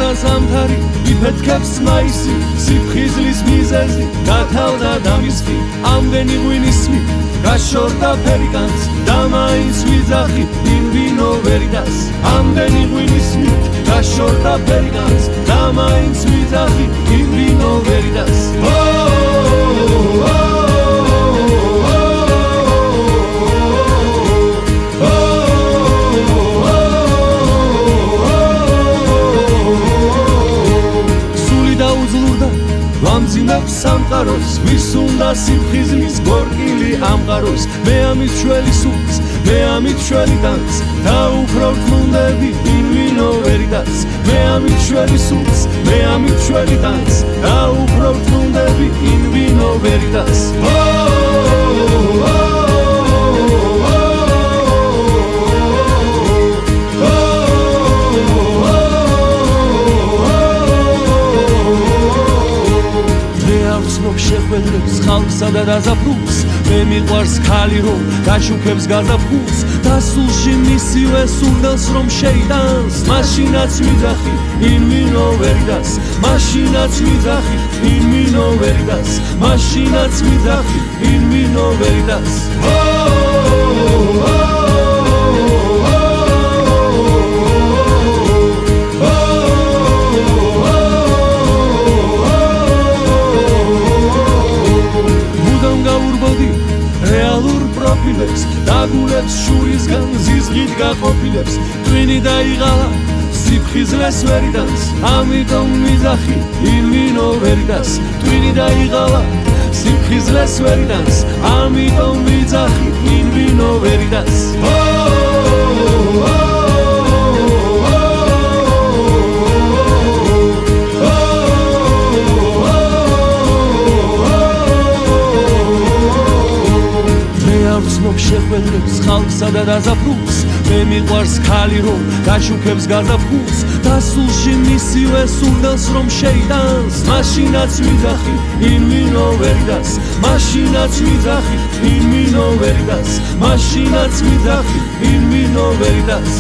და ზამთარი იფეთქებს მაისი სიფხიზლის მიზეზი გათავდა დამისხი ამდენი ღვინისმი გაშორდა ფერიკანს და მაინც ვიძახი ინვინო ვერიდას ამდენი ღვინისმი გაშორდა ფერიკანს და მაინც ვიძახი ინვინო ვერიდას ვამძიმებს სამყაროს ვის უნდა სიფხიზლის გორკილი ამყაროს მე ამით ჩველი სულს მე ამით ჩველი დანს და უფრო რთმუნდები ინვინო ვერიდას მე ამით ჩველი სულს მე ამით ჩველი დანს და უფრო რთმუნდები ინვინო ვერიდას შეხვედრებს ხალხსა და დაზაფხულს მე მიყვარს ქალი რომ გაშუქებს გაზაფხულს და სულში მისივე სურდელს რომ შეიტანს მაშინაც ვიძახი ინვინო ვერიდას მაშინაც ვიძახი ინვინო ვერიდას მაშინაც ვიძახი ინვინო ვერიდას დაგულებს შურისგან ზიზღით გაყოფილებს ტვინი დაიღალა სიფხიზლეს ვერიდას ამიტომ ვიძახი ინვინო ვერიდას ტვინი დაიღალა სიფხიზლეს ვერიდას ამიტომ ვიძახი ინვინო ვერიდას შეხვედრებს ხალხსა და დაზაფხულს მე მიყვარს ქალი რომ გაშუქებს გაზაფხულს და სულში მისივე სურდელს რომ შეიტანს მაშინაც ვიძახი ინვინო ვერიდას მაშინაც ვიძახი ინვინო ვერიდას მაშინაც ვიძახი ინვინო ვერიდას